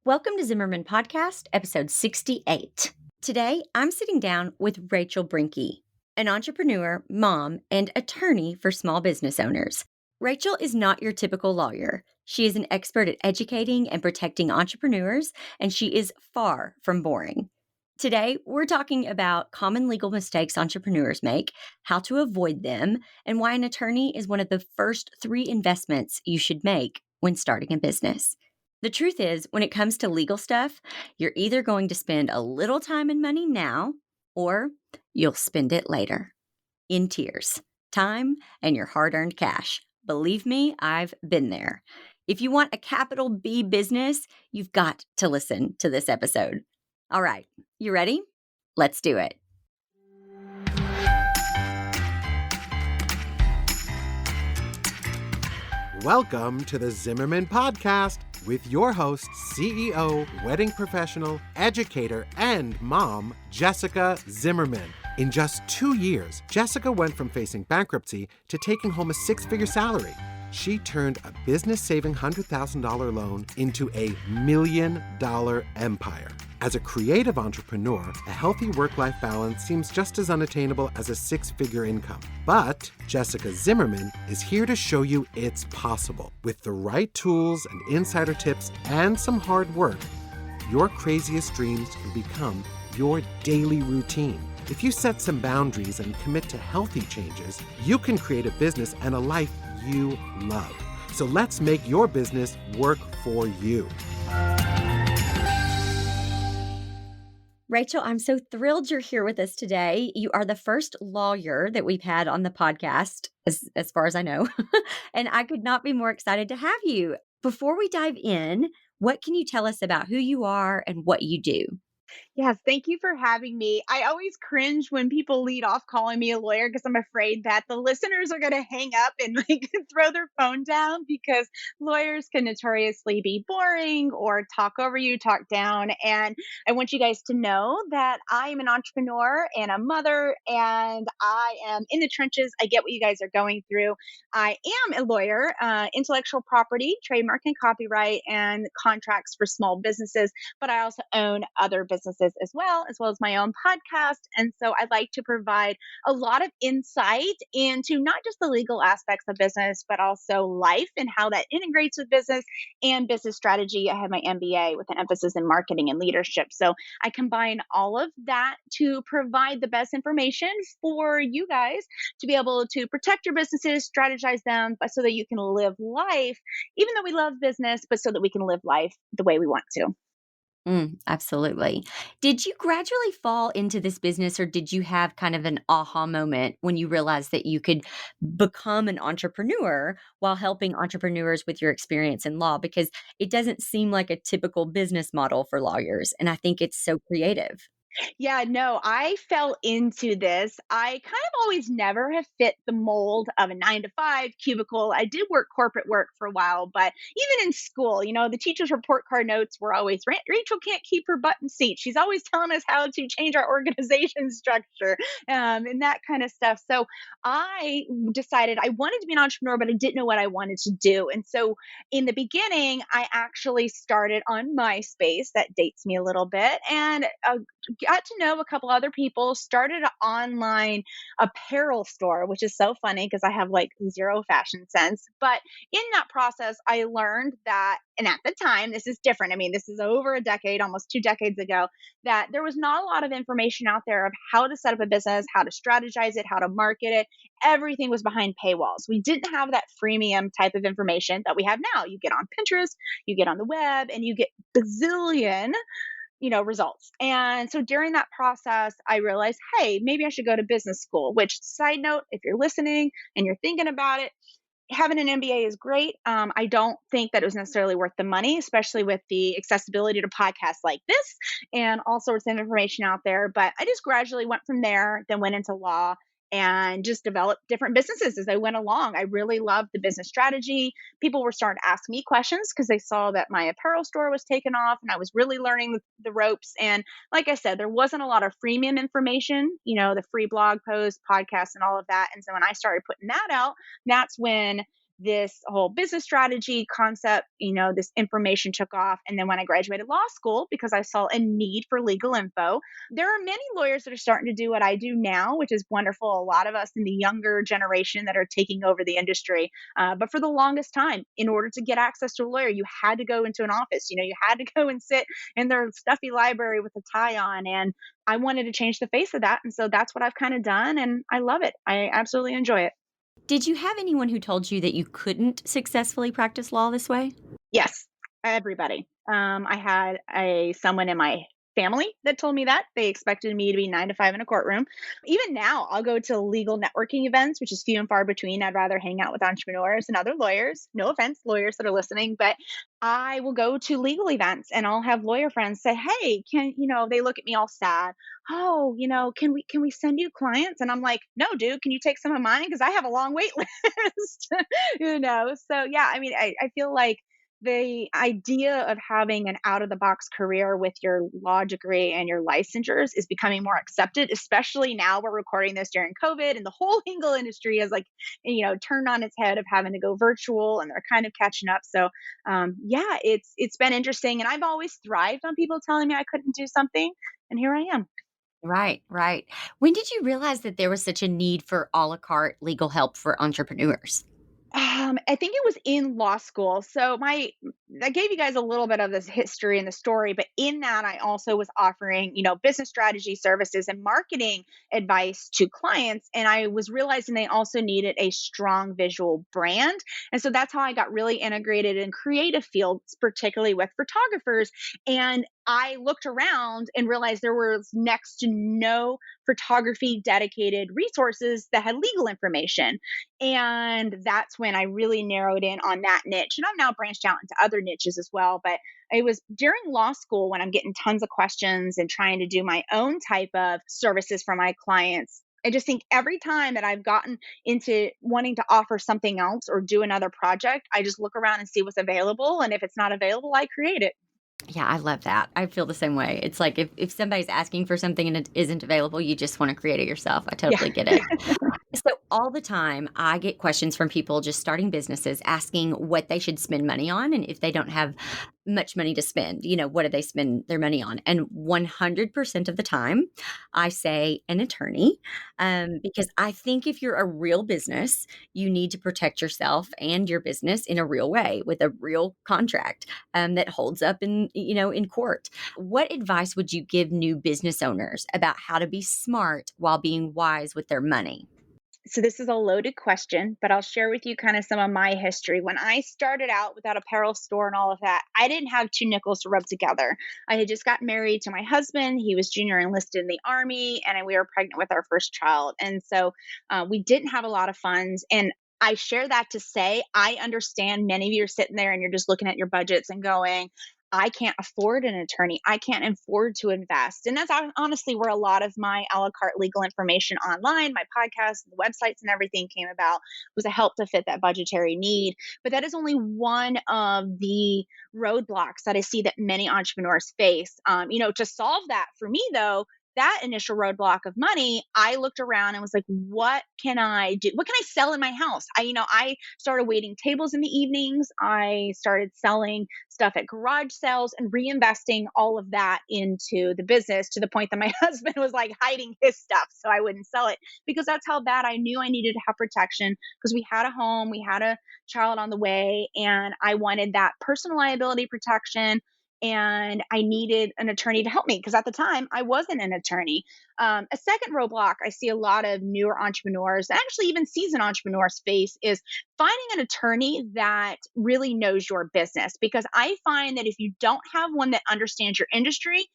Welcome to Zimmerman Podcast, episode 68. Today, I'm sitting down with Rachel Brenke, an entrepreneur, mom, and attorney for small business owners. Rachel is not your typical lawyer. She is an expert at educating and protecting entrepreneurs, and she is far from boring. Today, we're talking about common legal mistakes entrepreneurs make, how to avoid them, and why an attorney is one of the first 3 investments you should make when starting a business. The truth is, when it comes to legal stuff, you're either going to spend a little time and money now, or you'll spend it later in tears, time, and your hard earned cash. Believe me, I've been there. If you want a capital B business, you've got to listen to this episode. All right, you ready? Let's do it. Welcome to the Zimmerman Podcast with your host, CEO, wedding professional, educator, and mom, Jessica Zimmerman. In just 2 years, Jessica went from facing bankruptcy to taking home a 6-figure salary. She turned a business-saving $100,000 loan into a $1 million empire. As a creative entrepreneur, a healthy work-life balance seems just as unattainable as a 6-figure income. But Jessica Zimmerman is here to show you it's possible. With the right tools and insider tips and some hard work, your craziest dreams can become your daily routine. If you set some boundaries and commit to healthy changes, you can create a business and a life you love. So let's make your business work for you. Rachel, I'm so thrilled you're here with us today. You are the first lawyer that we've had on the podcast, as far as I know, and I could not be more excited to have you. Before we dive in, what can you tell us about who you are and what you do? Yes, thank you for having me. I always cringe when people lead off calling me a lawyer because I'm afraid that the listeners are going to hang up and throw their phone down because lawyers can notoriously be boring or talk over you, talk down. And I want you guys to know that I am an entrepreneur and a mother, and I am in the trenches. I get what you guys are going through. I am a lawyer, intellectual property, trademark and copyright, and contracts for small businesses, but I also own other businesses as well as my own podcast. And so I like to provide a lot of insight into not just the legal aspects of business, but also life and how that integrates with business and business strategy. I have my MBA with an emphasis in marketing and leadership. So I combine all of that to provide the best information for you guys to be able to protect your businesses, strategize them, but so that you can live life, even though we love business, but so that we can live life the way we want to. Absolutely. Did you gradually fall into this business, or did you have kind of an aha moment when you realized that you could become an entrepreneur while helping entrepreneurs with your experience in law? Because it doesn't seem like a typical business model for lawyers. And I think it's so creative. Yeah, no, I fell into this. I kind of always never have fit the mold of a 9 to 5 cubicle. I did work corporate work for a while, but even in school, the teacher's report card notes were always Rachel can't keep her butt in seat. She's always telling us how to change our organization structure and that kind of stuff. So I decided I wanted to be an entrepreneur, but I didn't know what I wanted to do. And so in the beginning, I actually started on MySpace. That dates me a little bit. And got to know a couple other people, started an online apparel store, which is so funny because I have like zero fashion sense. But in that process, I learned that, and at the time, this is different. I mean, this is over a decade, almost 2 decades ago, that there was not a lot of information out there of how to set up a business, how to strategize it, how to market it. Everything was behind paywalls. We didn't have that freemium type of information that we have now. You get on Pinterest, you get on the web, and you get bazillion results. And so during that process, I realized, hey, maybe I should go to business school, which, side note, if you're listening and you're thinking about it, having an MBA is great. I don't think that it was necessarily worth the money, especially with the accessibility to podcasts like this and all sorts of information out there. But I just gradually went from there, then went into law and just developed different businesses as I went along. I really loved the business strategy. People were starting to ask me questions because they saw that my apparel store was taking off and I was really learning the ropes. And like I said, there wasn't a lot of freemium information, the free blog posts, podcasts, and all of that. And so when I started putting that out, that's when this whole business strategy concept, this information took off. And then when I graduated law school, because I saw a need for legal info, there are many lawyers that are starting to do what I do now, which is wonderful. A lot of us in the younger generation that are taking over the industry. But for the longest time, in order to get access to a lawyer, you had to go into an office. You had to go and sit in their stuffy library with a tie on. And I wanted to change the face of that. And so that's what I've kind of done. And I love it. I absolutely enjoy it. Did you have anyone who told you that you couldn't successfully practice law this way? Yes, everybody. I had someone in my family that told me that they expected me to be 9 to 5 in a courtroom. Even now, I'll go to legal networking events, which is few and far between. I'd rather hang out with entrepreneurs and other lawyers. No offense, lawyers that are listening, but I will go to legal events and I'll have lawyer friends say, "Hey, they look at me all sad. Oh, can we send you clients?" And I'm like, "No, dude, can you take some of mine? Because I have a long wait list." So yeah, I mean, I feel like the idea of having an out of the box career with your law degree and your licensures is becoming more accepted, especially now we're recording this during COVID and the whole legal industry is like, turned on its head of having to go virtual and they're kind of catching up. So, yeah, it's been interesting. And I've always thrived on people telling me I couldn't do something. And here I am. Right, right. When did you realize that there was such a need for a la carte legal help for entrepreneurs? I think it was in law school. So I gave you guys a little bit of this history and the story, but in that I also was offering, business strategy services and marketing advice to clients. And I was realizing they also needed a strong visual brand. And so that's how I got really integrated in creative fields, particularly with photographers. And I looked around and realized there was next to no photography dedicated resources that had legal information. And that's when I really narrowed in on that niche. And I've now branched out into other niches as well. But it was during law school when I'm getting tons of questions and trying to do my own type of services for my clients. I just think every time that I've gotten into wanting to offer something else or do another project, I just look around and see what's available. And if it's not available, I create it. Yeah, I love that. I feel the same way. It's like if somebody's asking for something and it isn't available, you just want to create it yourself. I Yeah. totally get it. So all the time, I get questions from people just starting businesses asking what they should spend money on. And if they don't have much money to spend, what do they spend their money on? And 100% of the time, I say an attorney, because I think if you're a real business, you need to protect yourself and your business in a real way with a real contract that holds up in court. What advice would you give new business owners about how to be smart while being wise with their money? So this is a loaded question, but I'll share with you kind of some of my history. When I started out with that apparel store and all of that, I didn't have two nickels to rub together. I had just gotten married to my husband. He was junior enlisted in the Army, and we were pregnant with our first child. And so we didn't have a lot of funds. And I share that to say, I understand many of you are sitting there and you're just looking at your budgets and going, I can't afford an attorney. I can't afford to invest. And that's honestly where a lot of my a la carte legal information online, my podcasts, the websites, and everything came about was a help to fit that budgetary need. But that is only one of the roadblocks that I see that many entrepreneurs face. To solve that for me, though, that initial roadblock of money, I looked around and was like, what can I do? What can I sell in my house? I started waiting tables in the evenings. I started selling stuff at garage sales and reinvesting all of that into the business to the point that my husband was like hiding his stuff so I wouldn't sell it because that's how bad I knew I needed to have protection because we had a home, we had a child on the way, and I wanted that personal liability protection and I needed an attorney to help me because at the time I wasn't an attorney. A second roadblock I see a lot of newer entrepreneurs, and actually even seasoned entrepreneurs face is finding an attorney that really knows your business. Because I find that if you don't have one that understands your industry,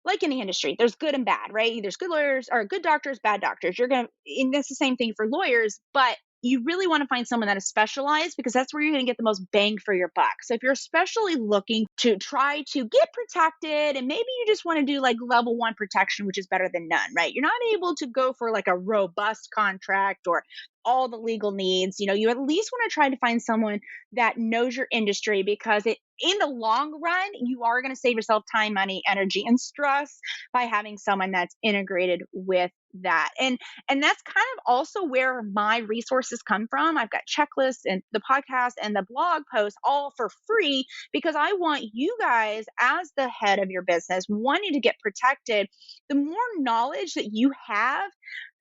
like any industry, there's good and bad, right? There's good lawyers or good doctors, bad doctors. And that's the same thing for lawyers, but you really want to find someone that is specialized because that's where you're going to get the most bang for your buck. So if you're especially looking to try to get protected and maybe you just want to do like level one protection, which is better than none, right? You're not able to go for like a robust contract or all the legal needs. You at least want to try to find someone that knows your industry, because in the long run, you are going to save yourself time, money, energy, and stress by having someone that's integrated with that. And that's kind of also where my resources come from. I've got checklists and the podcast and the blog posts all for free, because I want you guys, as the head of your business, wanting to get protected. The more knowledge that you have,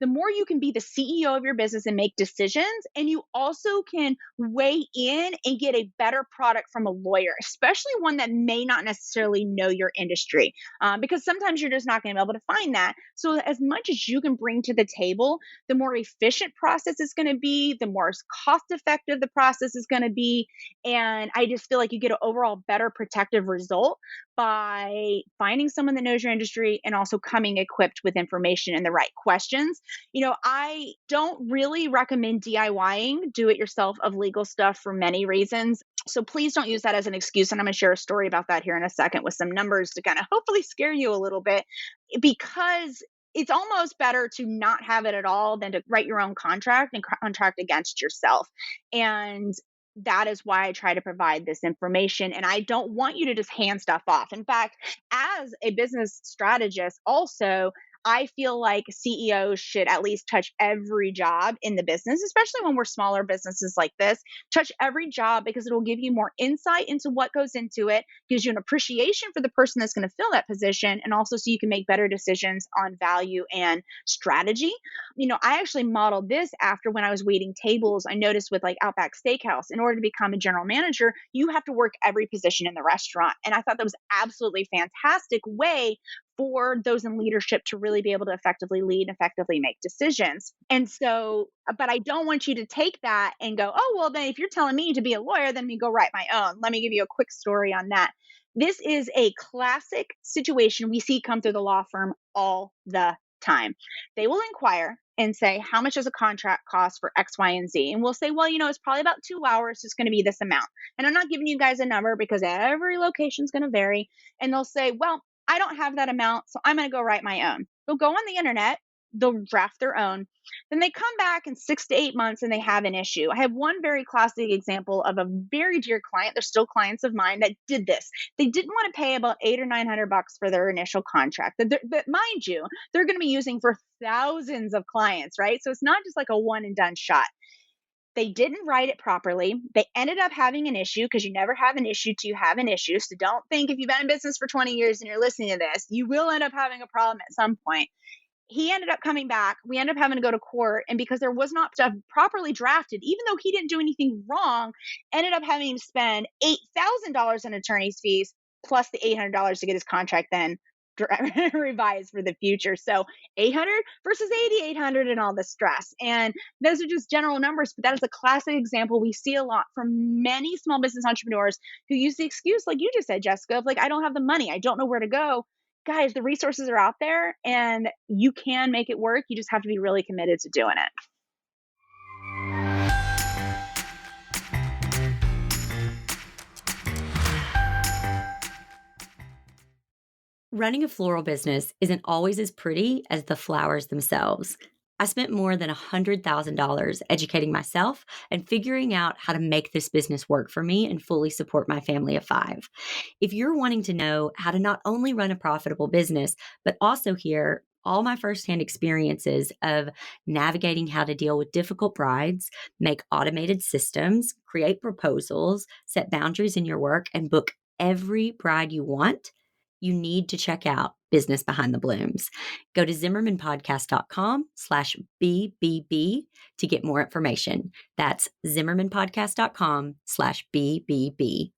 the more you can be the CEO of your business and make decisions. And you also can weigh in and get a better product from a lawyer, especially one that may not necessarily know your industry, because sometimes you're just not going to be able to find that. So, as much as you can bring to the table, the more efficient process is going to be, the more cost effective the process is going to be. And I just feel like you get an overall better protective result by finding someone that knows your industry and also coming equipped with information and the right questions. I don't really recommend DIYing, do it yourself, of legal stuff for many reasons. So please don't use that as an excuse. And I'm going to share a story about that here in a second with some numbers to kind of hopefully scare you a little bit, because it's almost better to not have it at all than to write your own contract and contract against yourself. And that is why I try to provide this information. And I don't want you to just hand stuff off. In fact, as a business strategist, also, I feel like CEOs should at least touch every job in the business, especially when we're smaller businesses like this. Touch every job, because it will give you more insight into what goes into it, gives you an appreciation for the person that's going to fill that position, and also so you can make better decisions on value and strategy. I actually modeled this after when I was waiting tables. I noticed with like Outback Steakhouse, in order to become a general manager, you have to work every position in the restaurant. And I thought that was absolutely fantastic way for those in leadership to really be able to effectively lead, effectively make decisions. And so, but I don't want you to take that and go, oh, well, then if you're telling me to be a lawyer, then me go write my own. Let me give you a quick story on that. This is a classic situation we see come through the law firm all the time. They will inquire and say, how much does a contract cost for X, Y, and Z? And we'll say, well, it's probably about 2 hours. It's going to be this amount. And I'm not giving you guys a number because every location is going to vary. And they'll say, well, I don't have that amount, so I'm going to go write my own. They'll go on the internet, they'll draft their own. Then they come back in 6 to 8 months and they have an issue. I have one very classic example of a very dear client. They're still clients of mine that did this. They didn't want to pay about $800 or $900 for their initial contract that mind you, they're going to be using for thousands of clients, right? So it's not just like a one and done shot. They didn't write it properly. They ended up having an issue, because you never have an issue till you have an issue. So don't think if you've been in business for 20 years and you're listening to this, you will end up having a problem at some point. He ended up coming back. We ended up having to go to court. And because there was not stuff properly drafted, even though he didn't do anything wrong, ended up having to spend $8,000 in attorney's fees plus the $800 to get his contract then revised for the future. So 800 versus 8,800 and all the stress. And those are just general numbers, but that is a classic example we see a lot from many small business entrepreneurs who use the excuse, like you just said, Jessica, of like, I don't have the money. I don't know where to go. Guys, the resources are out there and you can make it work. You just have to be really committed to doing it. Running a floral business isn't always as pretty as the flowers themselves. I spent more than $100,000 educating myself and figuring out how to make this business work for me and fully support my family of 5. If you're wanting to know how to not only run a profitable business, but also hear all my firsthand experiences of navigating how to deal with difficult brides, make automated systems, create proposals, set boundaries in your work, and book every bride you want, you need to check out Business Behind the Blooms. Go to zimmermanpodcast.com/BBB to get more information. That's zimmermanpodcast.com/BBB.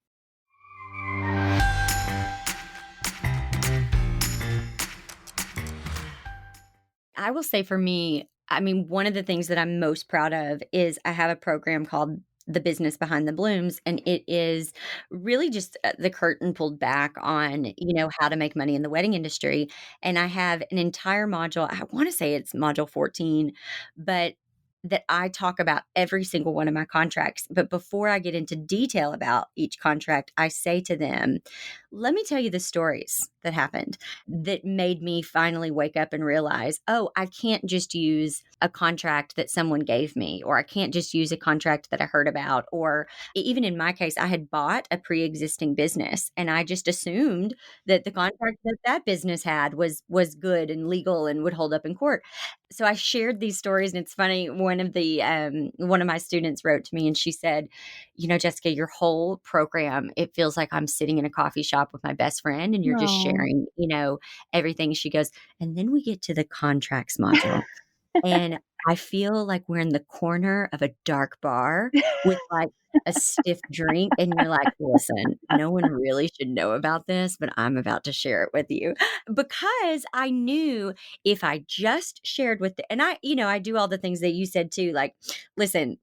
I will say for me, one of the things that I'm most proud of is I have a program called The Business Behind the Blooms, and it is really just the curtain pulled back on, how to make money in the wedding industry. And I have an entire module, I want to say it's module 14, but that I talk about every single one of my contracts. But before I get into detail about each contract, I say to them, let me tell you the stories that happened that made me finally wake up and realize, oh, I can't just use a contract that someone gave me, or I can't just use a contract that I heard about. Or even in my case, I had bought a pre-existing business and I just assumed that the contract that that business had was good and legal and would hold up in court. So I shared these stories, and it's funny. One of my students wrote to me and she said, Jessica, your whole program, it feels like I'm sitting in a coffee shop with my best friend and you're just No. sharing, everything. She goes, and then we get to the contracts module. And I feel like we're in the corner of a dark bar with, like, a stiff drink, and you're like, "Listen, no one really should know about this, but I'm about to share it with you." Because I knew if I just shared with the and I do all the things that you said too, like, "Listen,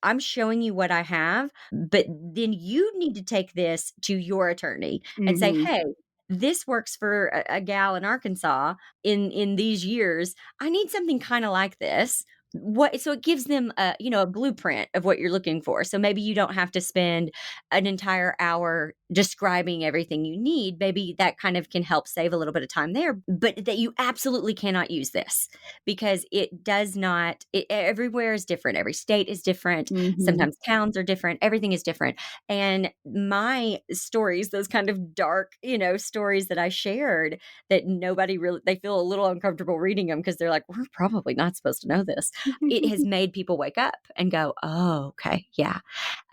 I'm showing you what I have, but then you need to take this to your attorney and say, Mhm. "Hey, this works for a gal in Arkansas in these years. I need something kind of like this." What so it gives them a blueprint of what you're looking for. So maybe you don't have to spend an entire hour describing everything you need. Maybe that kind of can help save a little bit of time there, but that you absolutely cannot use this because it does not everywhere is different. Every state is different. Mhm. Sometimes towns are different. Everything is different. And my stories, those kind of dark, stories that I shared that nobody really, they feel a little uncomfortable reading them because they're like, we're probably not supposed to know this. It has made people wake up and go, oh, okay. Yeah.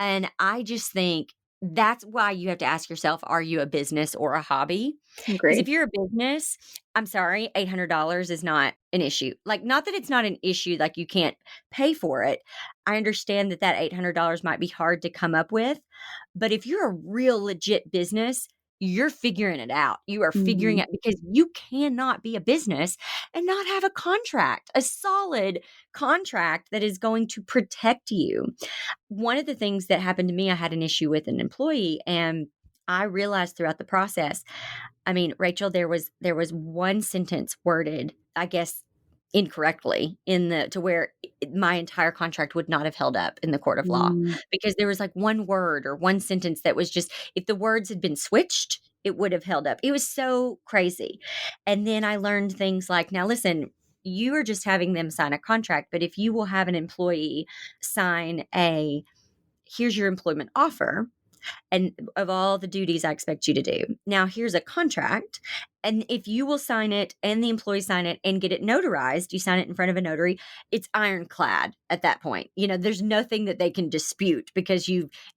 And I just think that's why you have to ask yourself, are you a business or a hobby? Because if Agree. you're a business, I'm sorry, $800 is not an issue. Like, not that it's not an issue, like you can't pay for it. I understand that that $800 might be hard to come up with. But if you're a real legit business, you're figuring it out. You are figuring Mhm. out because you cannot be a business and not have a contract, a solid contract that is going to protect you. One of the things that happened to me, I had an issue with an employee, and I realized throughout the process, I mean, Rachel, there was one sentence worded, I guess, incorrectly in the to where my entire contract would not have held up in the court of law Mm. because there was like one word or one sentence that was just, if the words had been switched, it would have held up. It was so crazy. And then I learned things like, now listen, you are just having them sign a contract, but if you will have an employee sign a here's your employment offer and of all the duties I expect you to do. Now, here's a contract. And if you will sign it and the employee sign it and get it notarized, you sign it in front of a notary, it's ironclad at that point. There's nothing that they can dispute because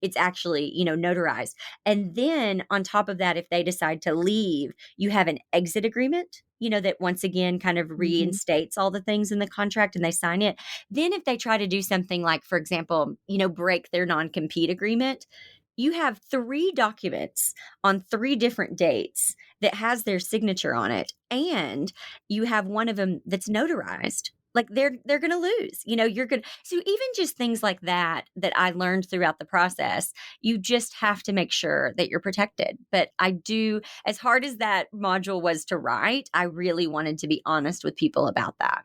it's actually, notarized. And then on top of that, if they decide to leave, you have an exit agreement, that once again kind of Mhm. reinstates all the things in the contract and they sign it. Then if they try to do something like, for example, break their non-compete agreement, you have 3 documents on 3 different dates that has their signature on it, and you have one of them that's notarized. Like, they're gonna lose, you're gonna so even just things like that I learned throughout the process, you just have to make sure that you're protected. But I do, as hard as that module was to write, I really wanted to be honest with people about that.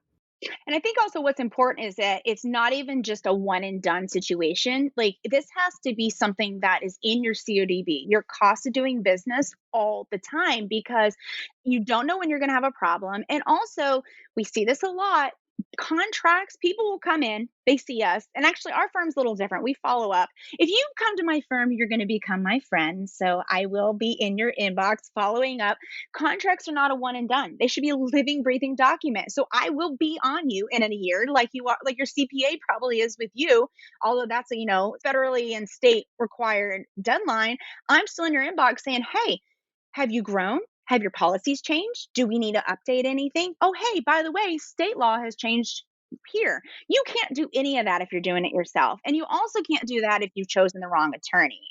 And I think also what's important is that it's not even just a one and done situation. Like this has to be something that is in your CODB, your cost of doing business all the time, because you don't know when you're going to have a problem. And also, we see this a lot. Contracts, people will come in, they see us, and actually, our firm's a little different. We follow up. If you come to my firm, you're going to become my friend. So I will be in your inbox following up. Contracts are not a one and done. They should be a living, breathing document. So I will be on you in a year, like you are, like your CPA probably is with you. Although that's a federally and state required deadline. I'm still in your inbox saying, "Hey, have you grown? Have your policies changed? Do we need to update anything? Oh, hey, by the way, state law has changed here." You can't do any of that if you're doing it yourself. And you also can't do that if you've chosen the wrong attorney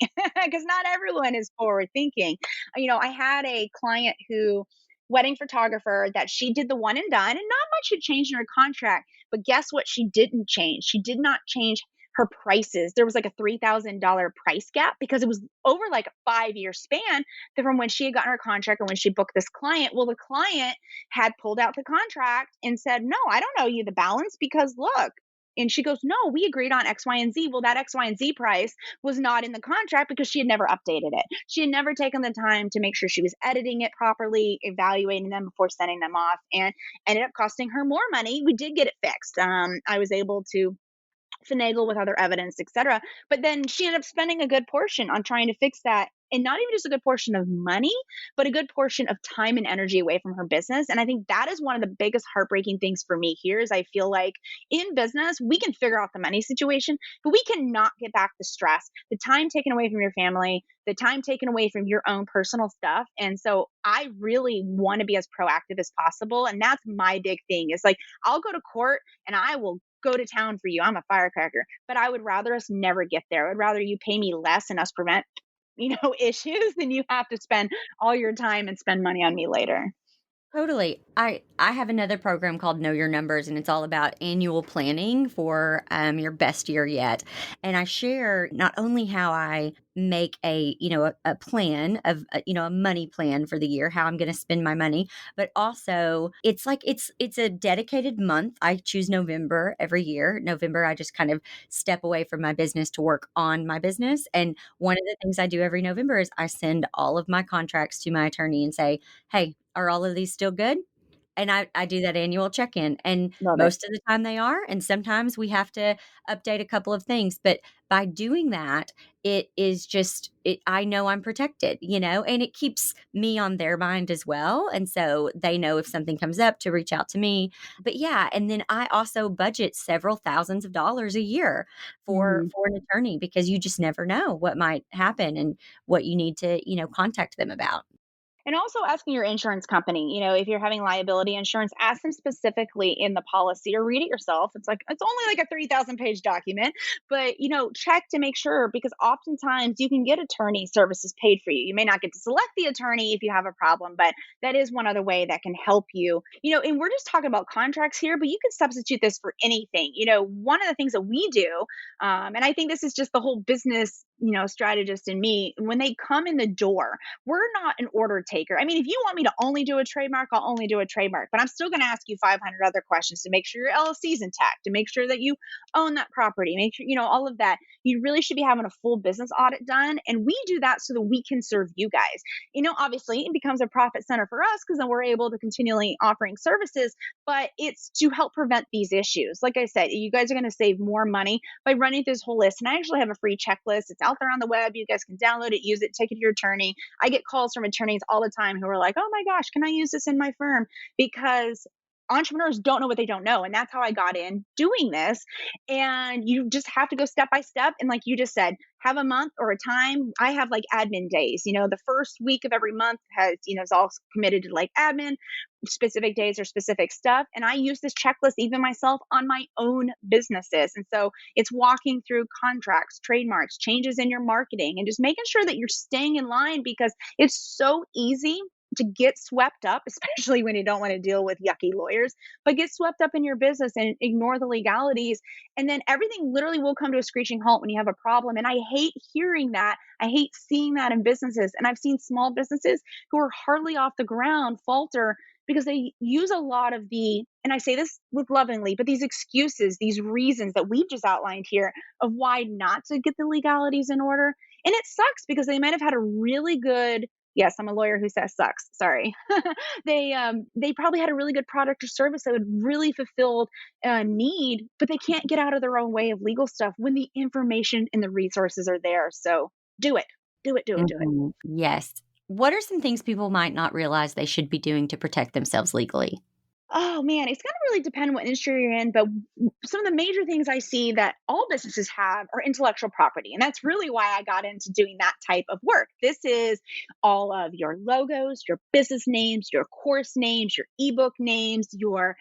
because not everyone is forward thinking. I had a client who, wedding photographer, that she did the one and done, and not much had changed in her contract. But guess what? She didn't change. She did not change her prices. There was like a $3,000 price gap because it was over like a 5-year span from when she had gotten her contract and when she booked this client. Well, the client had pulled out the contract and said, "No, I don't owe you the balance because look, And she goes, no, we agreed on X, Y, and Z. Well, that X, Y, and Z price was not in the contract because she had never updated it. She had never taken the time to make sure she was editing it properly, evaluating them before sending them off, and ended up costing her more money. We did get it fixed. I was able to finagle with other evidence, etc. But then she ended up spending a good portion on trying to fix that. And not even just a good portion of money, but a good portion of time and energy away from her business. And I think that is one of the biggest heartbreaking things for me here is I feel like in business, we can figure out the money situation, but we cannot get back the stress, the time taken away from your family, the time taken away from your own personal stuff. And so I really want to be as proactive as possible. And that's my big thing is like, I'll go to court and I will go to town for you. I'm a firecracker, but I would rather us never get there. I'd rather you pay me less and us prevent, issues than you have to spend all your time and spend money on me later. Totally. I have another program called Know Your Numbers, and it's all about annual planning for your best year yet. And I share not only how I make a plan of a money plan for the year, how I'm going to spend my money, but also it's like it's a dedicated month. I choose November every year. November, I just kind of step away from my business to work on my business. And one of the things I do every November is I send all of my contracts to my attorney and say, hey, are all of these still good? And I do that annual check-in, and Love it. most of the time they are, and sometimes we have to update a couple of things, but by doing that, it is just I know I'm protected, and it keeps me on their mind as well, and so they know if something comes up to reach out to me. But yeah, and then I also budget several thousands of dollars a year for Mhm. for an attorney because you just never know what might happen and what you need to, contact them about. And also asking your insurance company, if you're having liability insurance, ask them specifically in the policy or read it yourself. It's only like a 3,000 page document, but check to make sure because oftentimes you can get attorney services paid for you. You may not get to select the attorney if you have a problem, but that is one other way that can help you. And we're just talking about contracts here, but you can substitute this for anything. One of the things that we do, and I think this is just the whole business, strategist in me, when they come in the door, we're not an order taker. I mean, if you want me to only do a trademark, I'll only do a trademark, but I'm still going to ask you 500 other questions to make sure your LLC is intact, to make sure that you own that property, make sure, all of that. You really should be having a full business audit done. And we do that so that we can serve you guys. Obviously, it becomes a profit center for us because then we're able to continually offering services, but it's to help prevent these issues. Like I said, you guys are going to save more money by running through this whole list. And I actually have a free checklist. It's out there on the web. You guys can download it, use it, take it to your attorney. I get calls from attorneys all the time who are like, oh my gosh, can I use this in my firm? Because entrepreneurs don't know what they don't know. And that's how I got in doing this. And you just have to go step by step. And like you just said, have a month or a time. I have like admin days. The first week of every month is all committed to like admin, specific days or specific stuff. And I use this checklist even myself on my own businesses. And so it's walking through contracts, trademarks, changes in your marketing, and just making sure that you're staying in line because it's so easy to get swept up, especially when you don't want to deal with yucky lawyers, but get swept up in your business and ignore the legalities. And then everything literally will come to a screeching halt when you have a problem. And I hate hearing that. I hate seeing that in businesses. And I've seen small businesses who are hardly off the ground falter because they use a lot of and I say this with lovingly, but these excuses, these reasons that we've just outlined here of why not to get the legalities in order. And it sucks because they might have had a really good, yes, I'm a lawyer who says sucks. Sorry. They probably had a really good product or service that would really fulfilled a need, but they can't get out of their own way of legal stuff when the information and the resources are there. So do it. Do it, do it, do it. Mhm. Yes. What are some things people might not realize they should be doing to protect themselves legally? Oh man, it's gonna really depend what industry you're in, but some of the major things I see that all businesses have are intellectual property, and that's really why I got into doing that type of work. This is all of your logos, your business names, your course names, your ebook names, your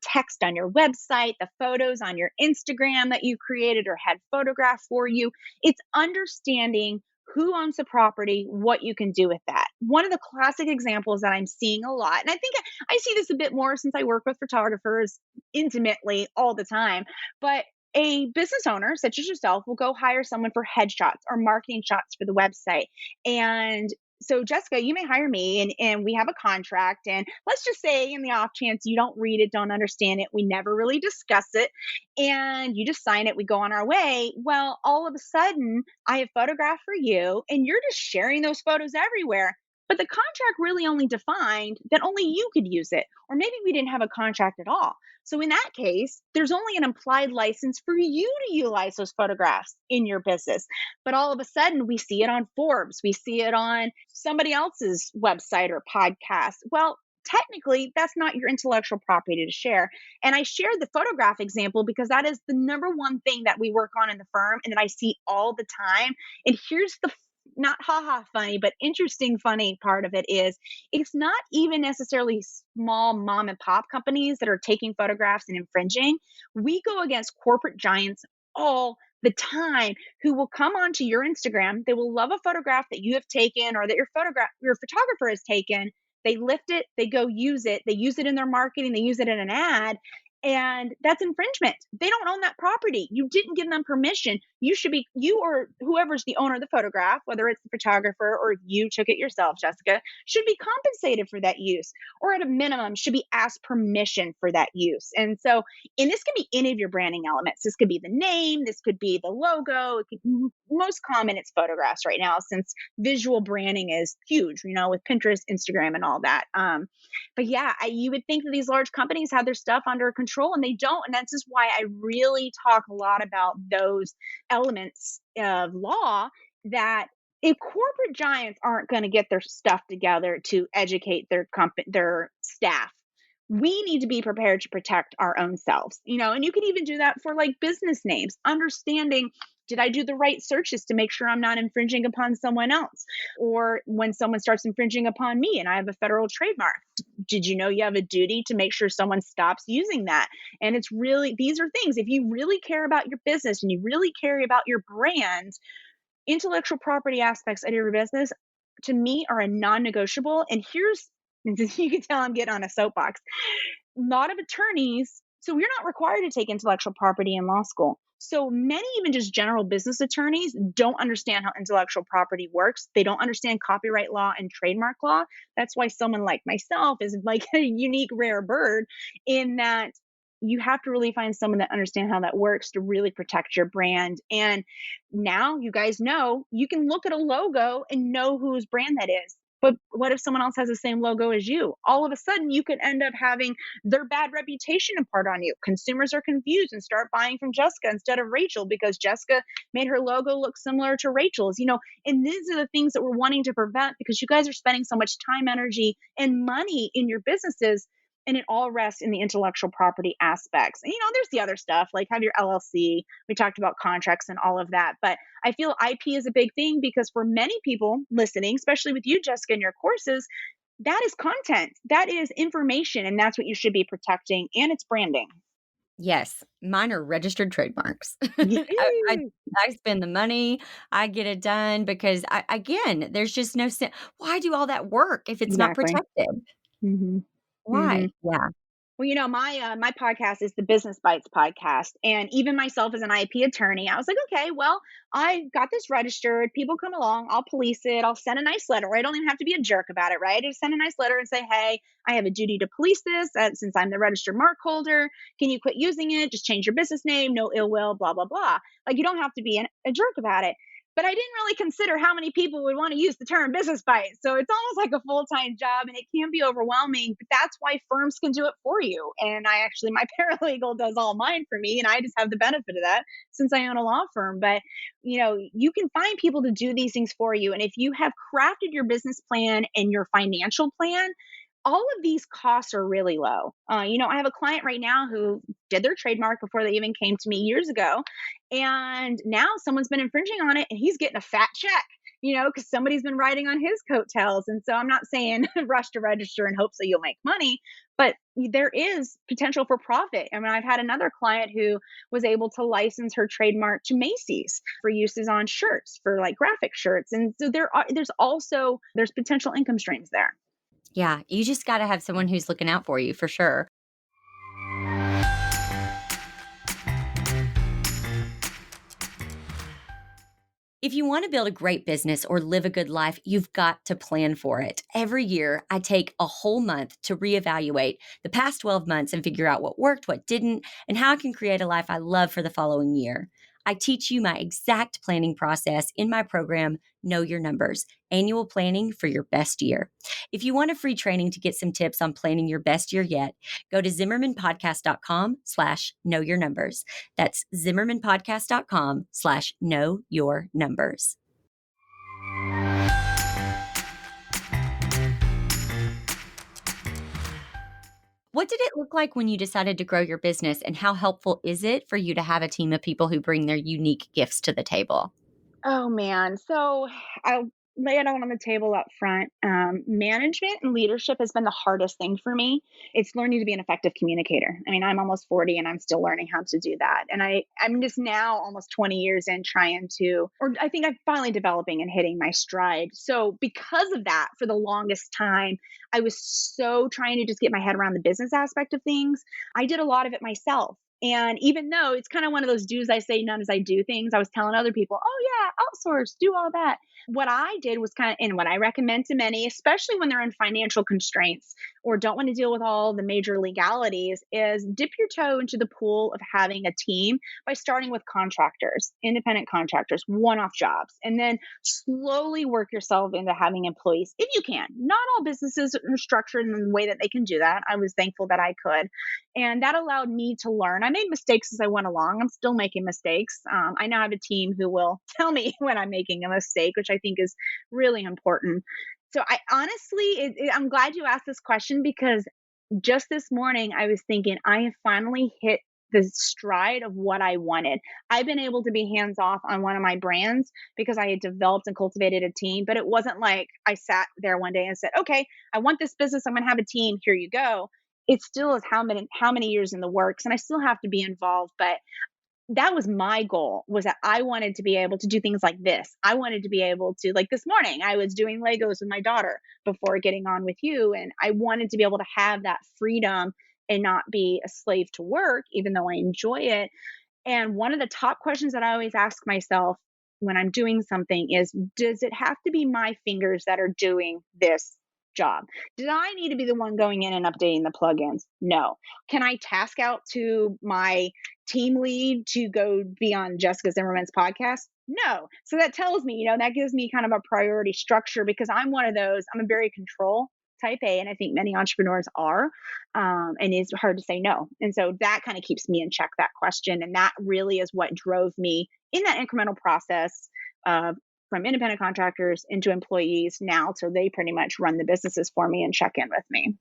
text on your website, the photos on your Instagram that you created or had photographed for you. It's understanding who owns the property, what you can do with that. One of the classic examples that I'm seeing a lot, and I think I see this a bit more since I work with photographers intimately all the time, but a business owner such as yourself will go hire someone for headshots or marketing shots for the website. And so Jessica, you may hire me and we have a contract. And let's just say, in the off chance you don't read it, don't understand it, we never really discuss it, and you just sign it, we go on our way. Well, all of a sudden, I have photographed for you, and you're just sharing those photos everywhere. But the contract really only defined that only you could use it. Or maybe we didn't have a contract at all. So in that case, there's only an implied license for you to utilize those photographs in your business. But all of a sudden, we see it on Forbes, we see it on somebody else's website or podcast. Well, technically, that's not your intellectual property to share. And I shared the photograph example because that is the number one thing that we work on in the firm and that I see all the time. And here's the not haha funny, but interesting funny part of it is it's not even necessarily small mom and pop companies that are taking photographs and infringing. We go against corporate giants all the time who will come onto your Instagram. They will love a photograph that you have taken or that your photographer has taken. They lift it, they go use it, they use it in their marketing, they use it in an ad. And that's infringement. They don't own that property. You didn't give them permission. You or whoever's the owner of the photograph, whether it's the photographer or you took it yourself, Jessica, should be compensated for that use, or at a minimum, should be asked permission for that use. And so, and this can be any of your branding elements. This could be the name, this could be the logo. Most common, it's photographs right now, since visual branding is huge, with Pinterest, Instagram, and all that. But yeah, you would think that these large companies have their stuff under control, and they don't. And that's just why I really talk a lot about those elements of law, that if corporate giants aren't going to get their stuff together to educate their staff, we need to be prepared to protect our own selves, and you can even do that for like business names, understanding, did I do the right searches to make sure I'm not infringing upon someone else? Or when someone starts infringing upon me and I have a federal trademark, did you know you have a duty to make sure someone stops using that? And it's really, these are things, if you really care about your business and you really care about your brand, intellectual property aspects of your business, to me, are a non-negotiable. And here's, you can tell I'm getting on a soapbox. A lot of attorneys, so you're not required to take intellectual property in law school. So many, even just general business attorneys, don't understand how intellectual property works. They don't understand copyright law and trademark law. That's why someone like myself is like a unique, rare bird, in that you have to really find someone that understands how that works to really protect your brand. And now you guys know, you can look at a logo and know whose brand that is. But what if someone else has the same logo as you? All of a sudden, you could end up having their bad reputation impart on you. Consumers are confused and start buying from Jessica instead of Rachel because Jessica made her logo look similar to Rachel's. And these are the things that we're wanting to prevent, because you guys are spending so much time, energy, and money in your businesses. And it all rests in the intellectual property aspects. And, there's the other stuff, like have your LLC. We talked about contracts and all of that. But I feel IP is a big thing, because for many people listening, especially with you, Jessica, in your courses, that is content, that is information, and that's what you should be protecting, and it's branding. Yes, mine are registered trademarks. Yeah. I spend the money, I get it done, because again, there's just no sense. Why do all that work if it's not Exactly. protected? Hmm. Hmm. Why? Yeah. Well, my podcast is the Business Bites podcast, and even myself as an IP attorney, I was like, okay, well, I got this registered. People come along, I'll police it. I'll send a nice letter. I don't even have to be a jerk about it, right? I just send a nice letter and say, hey, I have a duty to police this since I'm the registered mark holder. Can you quit using it? Just change your business name. No ill will. Blah blah blah. Like, you don't have to be a jerk about it. But I didn't really consider how many people would want to use the term business bite. So it's almost like a full-time job, and it can be overwhelming, but that's why firms can do it for you. And my paralegal does all mine for me, and I just have the benefit of that since I own a law firm. But, you can find people to do these things for you. And if you have crafted your business plan and your financial plan, all of these costs are really low. I have a client right now who did their trademark before they even came to me years ago. And now someone's been infringing on it, and he's getting a fat check, because somebody's been riding on his coattails. And so I'm not saying rush to register in hopes that you'll make money, but there is potential for profit. I mean, I've had another client who was able to license her trademark to Macy's for uses on shirts, for like graphic shirts. And so there's potential income streams there. Yeah, you just got to have someone who's looking out for you, for sure. If you want to build a great business or live a good life, you've got to plan for it. Every year, I take a whole month to reevaluate the past 12 months and figure out what worked, what didn't, and how I can create a life I love for the following year. I teach you my exact planning process in my program, Know Your Numbers, annual planning for your best year. If you want a free training to get some tips on planning your best year yet, go to zimmermanpodcast.com/know your numbers. That's zimmermanpodcast.com/know your numbers. What did it look like when you decided to grow your business, and how helpful is it for you to have a team of people who bring their unique gifts to the table? Oh man. So I'll lay it out on the table up front. Management and leadership has been the hardest thing for me. It's learning to be an effective communicator. I mean, I'm almost 40 and I'm still learning how to do that. And I'm just now almost 20 years in trying to, or I think I'm finally developing and hitting my stride. So because of that, for the longest time, I was so trying to just get my head around the business aspect of things. I did a lot of it myself. And even though it's kind of one of those do's I say, none as I do things, I was telling other people, oh, yeah, outsource, do all that. What I did was and what I recommend to many, especially when they're in financial constraints or don't want to deal with all the major legalities, is dip your toe into the pool of having a team by starting with contractors, independent contractors, one off jobs, and then slowly work yourself into having employees if you can. Not all businesses are structured in the way that they can do that. I was thankful that I could. And that allowed me to learn. I made mistakes as I went along. I'm still making mistakes. I now have a team who will tell me when I'm making a mistake, which I think is really important. So I honestly, I'm glad you asked this question, because just this morning I was thinking I have finally hit the stride of what I wanted. I've been able to be hands off on one of my brands because I had developed and cultivated a team, but it wasn't like I sat there one day and said, okay, I want this business. I'm going to have a team. Here you go. It still is how many years in the works, and I still have to be involved. But that was my goal, was that I wanted to be able to do things like this. I wanted to be able to, like this morning, I was doing Legos with my daughter before getting on with you. And I wanted to be able to have that freedom and not be a slave to work, even though I enjoy it. And one of the top questions that I always ask myself when I'm doing something is, does it have to be my fingers that are doing this job? Did I need to be the one going in and updating the plugins? No. Can I task out to my team lead to go be on Jessica Zimmerman's podcast? No. So that tells me, that gives me kind of a priority structure, because I'm one of those, I'm a very control type A, and I think many entrepreneurs are, and it's hard to say no. And so that kind of keeps me in check, that question. And that really is what drove me in that incremental process of from independent contractors into employees now, so they pretty much run the businesses for me and check in with me.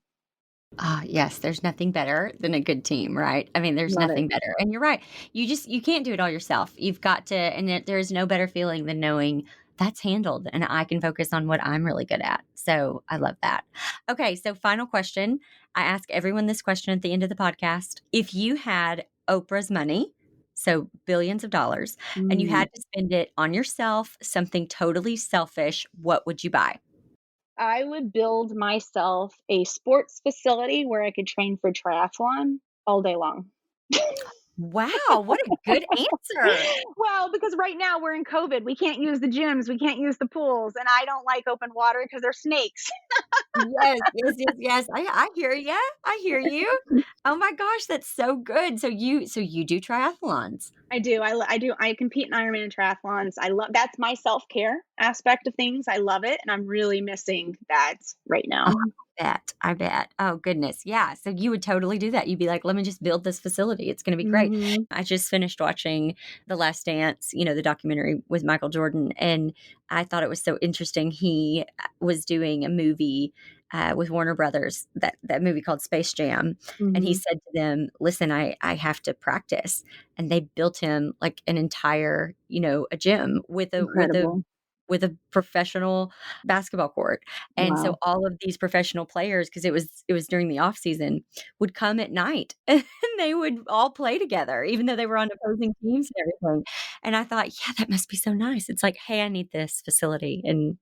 Ah, yes, there's nothing better than a good team, right? I mean, there's Love it. nothing better. And you're right. You can't do it all yourself. You've got to, and there's no better feeling than knowing that's handled and I can focus on what I'm really good at. So I love that. Okay, so final question. I ask everyone this question at the end of the podcast. If you had Oprah's money, so billions of dollars, and you Mm. had to spend it on yourself, something totally selfish, what would you buy? I would build myself a sports facility where I could train for triathlon all day long. Wow, what a good answer. Well, because right now we're in COVID, we can't use the gyms, we can't use the pools, and I don't like open water because there's snakes. Yes, yes, yes, yes. I hear you. I hear you. Oh my gosh, that's so good. So you do triathlons. I do. I do. I compete in Ironman triathlons. I love that's my self care aspect of things. I love it, and I'm really missing that right Oh, now. I bet. I bet. Oh goodness. Yeah. So you would totally do that. You'd be like, let me just build this facility. It's gonna be great. Hmm. I just finished watching The Last Dance, the documentary with Michael Jordan, and I thought it was so interesting. He was doing a movie with Warner Brothers, that movie called Space Jam. And he Hmm. said to them, listen, I have to practice. And they built him like an entire, a gym Incredible. with a professional basketball court. And so Wow. all of these professional players, because it was during the off season, would come at night and they would all play together, even though they were on opposing teams and everything. And I thought, yeah, that must be so nice. It's like, hey, I need this facility. And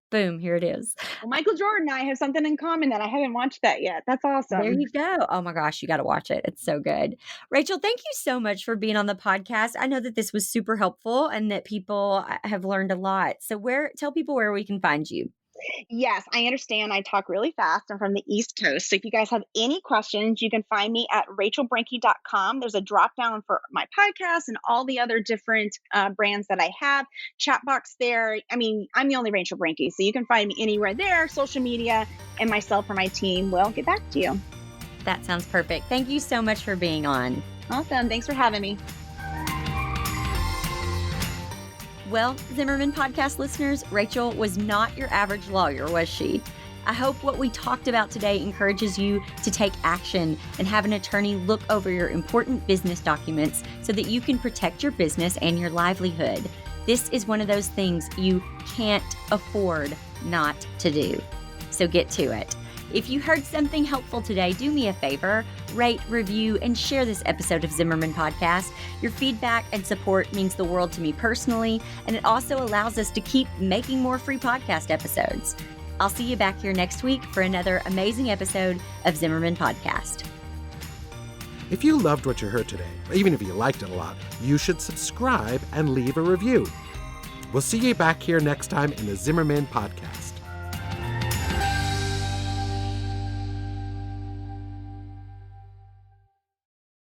Boom, here it is. Well, Michael Jordan and I have something in common that I haven't watched that yet. That's There awesome. you go. Oh my gosh, you got to watch it. It's so good. Rachel, thank you so much for being on the podcast. I know that this was super helpful and that people have learned a lot. So tell people where we can find you. Yes, I understand. I talk really fast. I'm from the East Coast. So if you guys have any questions, you can find me at rachelbrenke.com. There's a drop down for my podcast and all the other different brands that I have. Chat box there. I mean, I'm the only Rachel Brenke. So you can find me anywhere there, social media, and myself or my team will get back to you. That sounds perfect. Thank you so much for being on. Awesome. Thanks for having me. Well, Zimmerman podcast listeners, Rachel was not your average lawyer, was she? I hope what we talked about today encourages you to take action and have an attorney look over your important business documents so that you can protect your business and your livelihood. This is one of those things you can't afford not to do. So get to it. If you heard something helpful today, do me a favor, rate, review, and share this episode of Zimmerman Podcast. Your feedback and support means the world to me personally, and it also allows us to keep making more free podcast episodes. I'll see you back here next week for another amazing episode of Zimmerman Podcast. If you loved what you heard today, or even if you liked it a lot, you should subscribe and leave a review. We'll see you back here next time in the Zimmerman Podcast.